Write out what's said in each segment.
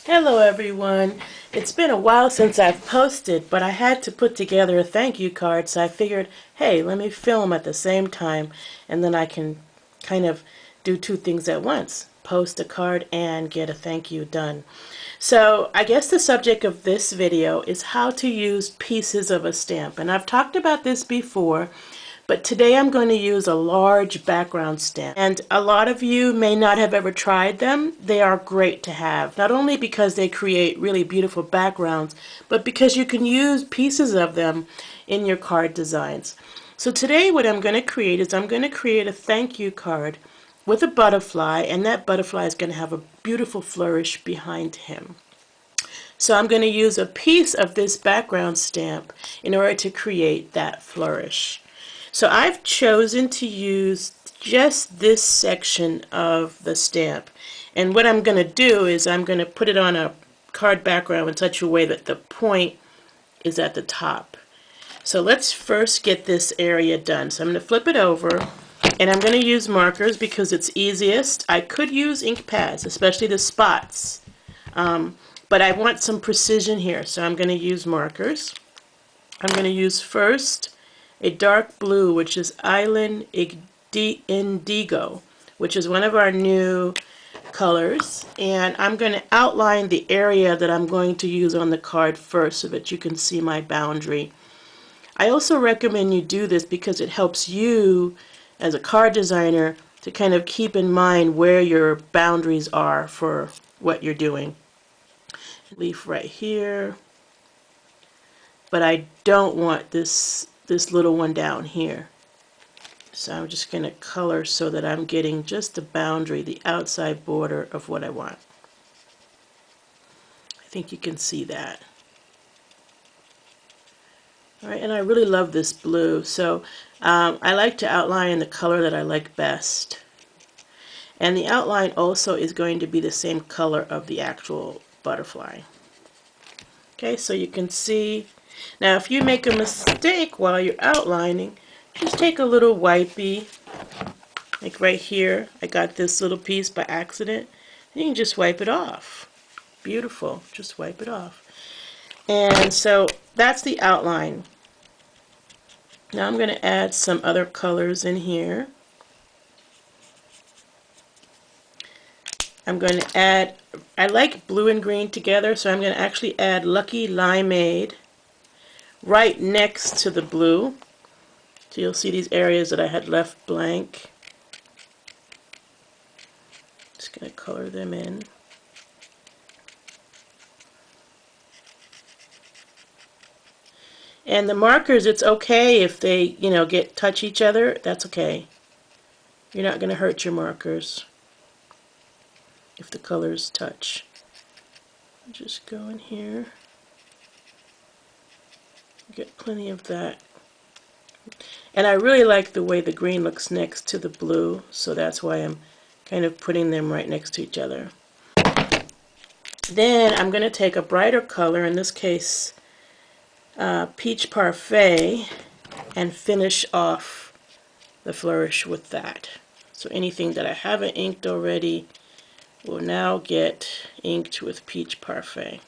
Hello everyone. It's been a while since I've posted, but I had to put together a thank you card, so I figured, hey, let me film at the same time, and then I can kind of do two things at once. Post a card and get a thank you done. So I guess the subject of this video is how to use pieces of a stamp. And I've talked about this before, but today I'm going to use a large background stamp. And a lot of you may not have ever tried them. They are great to have, not only because they create really beautiful backgrounds, but because you can use pieces of them in your card designs. So today what I'm going to create is I'm going to create a thank you card with a butterfly, and that butterfly is going to have a beautiful flourish behind him. So I'm going to use a piece of this background stamp in order to create that flourish. So I've chosen to use just this section of the stamp, and what I'm going to do is I'm going to put it on a card background in such a way that the point is at the top. So let's first get this area done. So I'm going to flip it over, and I'm going to use markers because it's easiest. I could use ink pads, especially the spots, but I want some precision here, so I'm going to use markers. I'm going to use first a dark blue, which is Island Indigo, which is one of our new colors, and I'm going to outline the area that I'm going to use on the card first so that you can see my boundary. I also recommend you do this because it helps you as a card designer to kind of keep in mind where your boundaries are for what you're doing. Leaf right here, but I don't want this little one down here. So I'm just going to color so that I'm getting just the boundary, the outside border of what I want. I think you can see that. Alright, and I really love this blue, so I like to outline in the color that I like best. And the outline also is going to be the same color of the actual butterfly. Okay, so you can see. Now if you make a mistake while you're outlining, just take a little wipey, like right here. I got this little piece by accident. And you can just wipe it off. Beautiful, just wipe it off. And so that's the outline. Now I'm going to add some other colors in here. I'm going to add, I like blue and green together, so I'm going to actually add Lucky Limeade right next to the blue. So you'll see these areas that I had left blank. Just going to color them in. And the markers, it's okay if they, touch each other. That's okay. You're not going to hurt your markers if the colors touch. Just go in here. Get plenty of that. And I really like the way the green looks next to the blue, so that's why I'm kind of putting them right next to each other. Then I'm going to take a brighter color, in this case Peach Parfait, and finish off the flourish with that. So anything that I haven't inked already will now get inked with Peach Parfait.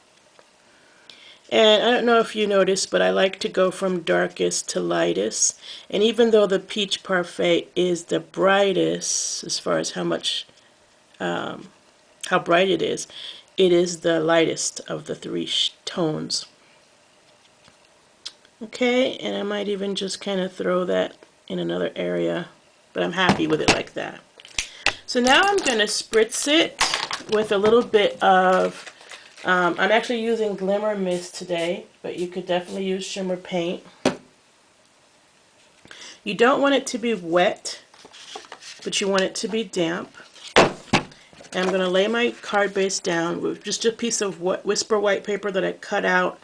And I don't know if you noticed, but I like to go from darkest to lightest. And even though the Peach Parfait is the brightest, as far as how bright it is the lightest of the three tones. Okay, and I might even just kind of throw that in another area, but I'm happy with it like that. So now I'm going to spritz it with a little bit of, I'm actually using Glimmer Mist today, but you could definitely use Shimmer paint. You don't want it to be wet, but you want it to be damp. And I'm going to lay my card base down with just a piece of Whisper white paper that I cut out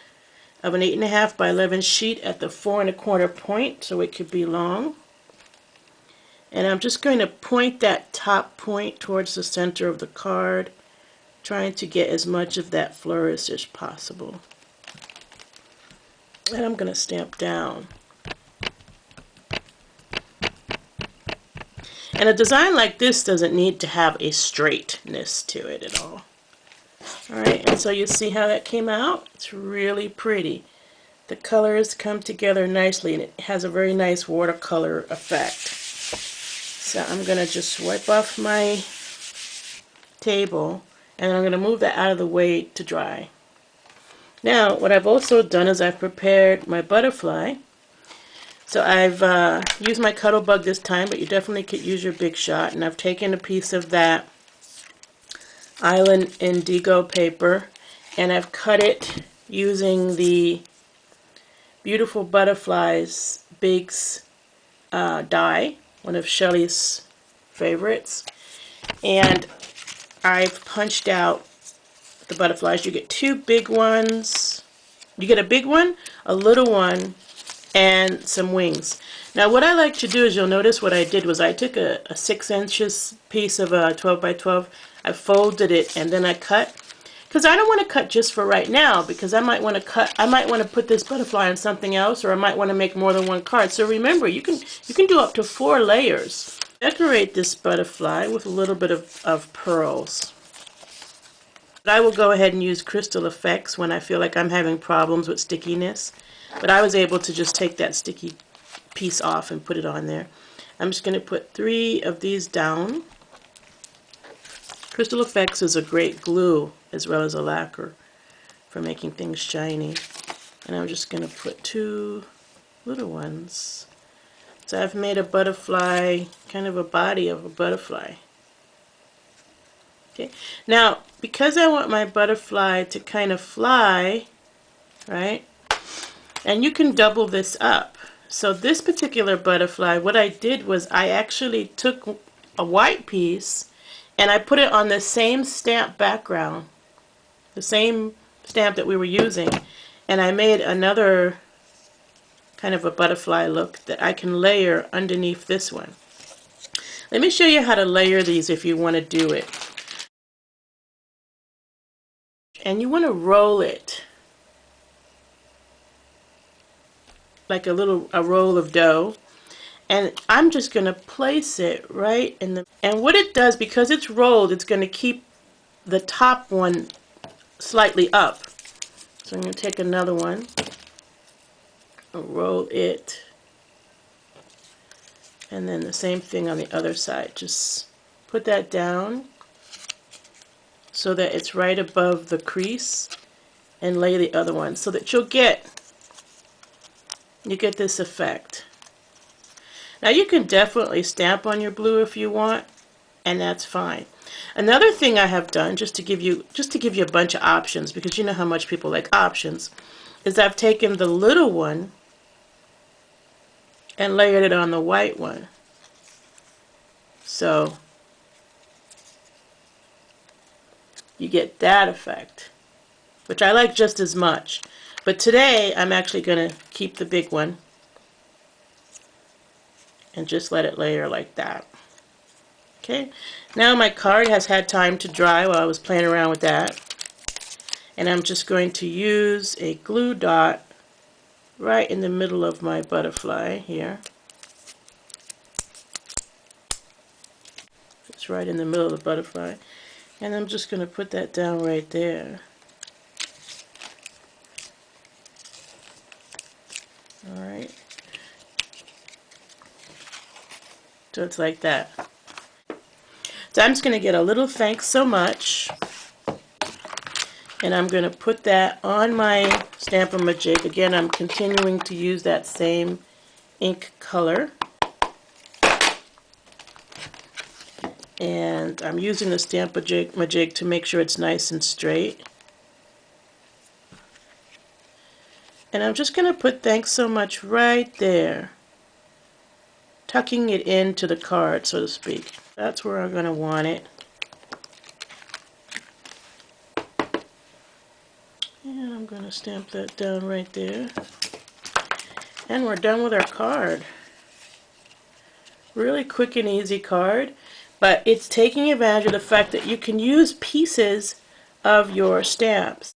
of an 8.5 by 11 sheet at the 4 1/4 point, so it could be long. And I'm just going to point that top point towards the center of the card, trying to get as much of that flourish as possible. And I'm going to stamp down. And a design like this doesn't need to have a straightness to it at all. Alright, and so you see how that came out? It's really pretty. The colors come together nicely, and it has a very nice watercolor effect. So I'm going to just wipe off my table, and I'm going to move that out of the way to dry. Now, what I've also done is I've prepared my butterfly. So I've used my Cuttlebug this time, but you definitely could use your Big Shot. And I've taken a piece of that Island Indigo paper, and I've cut it using the Beautiful Butterflies Bigz die, one of Shelley's favorites. And I've punched out the butterflies. You get two big ones. You get a big one, a little one, and some wings. Now what I like to do is, you'll notice what I did was I took a 6 inches piece of a 12 by 12, I folded it, and then I cut, because I don't want to cut just for right now, because I might want to put this butterfly on something else, or I might want to make more than one card. So remember, you can do up to 4 layers. Decorate this butterfly with a little bit of pearls. I will go ahead and use crystal effects when I feel like I'm having problems with stickiness. But I was able to just take that sticky piece off and put it on there. I'm just going to put 3 of these down. Crystal effects is a great glue as well as a lacquer for making things shiny. And I'm just going to put 2 little ones. So I've made a butterfly, kind of a body of a butterfly. Okay. Now, because I want my butterfly to kind of fly, right? And you can double this up. So this particular butterfly, what I did was I actually took a white piece and I put it on the same stamp background, the same stamp that we were using, and I made another kind of a butterfly look that I can layer underneath this one. Let me show you how to layer these if you want to do it. And you want to roll it like a roll of dough, and I'm just going to place it right in the, and what it does, because it's rolled, it's going to keep the top one slightly up. So I'm going to take another one, roll it, and then the same thing on the other side. Just put that down so that it's right above the crease, and lay the other one so that you get this effect. Now you can definitely stamp on your blue if you want, and that's fine. Another thing I have done, just to give you a bunch of options, because you know how much people like options, is I've taken the little one and layered it on the white one. So you get that effect, which I like just as much. But today I'm actually going to keep the big one and just let it layer like that. Okay, now my card has had time to dry while I was playing around with that. And I'm just going to use a glue dot right in the middle of my butterfly here. It's right in the middle of the butterfly. And I'm just going to put that down right there. Alright. So it's like that. So I'm just going to get a little thanks so much, and I'm going to put that on my Stamp-A-Majig. Again, I'm continuing to use that same ink color, and I'm using the Stamp-A-Majig to make sure it's nice and straight. And I'm just going to put thanks so much right there, tucking it into the card, so to speak. That's where I'm going to want it. And I'm going to stamp that down right there. And we're done with our card. Really quick and easy card, but it's taking advantage of the fact that you can use pieces of your stamps.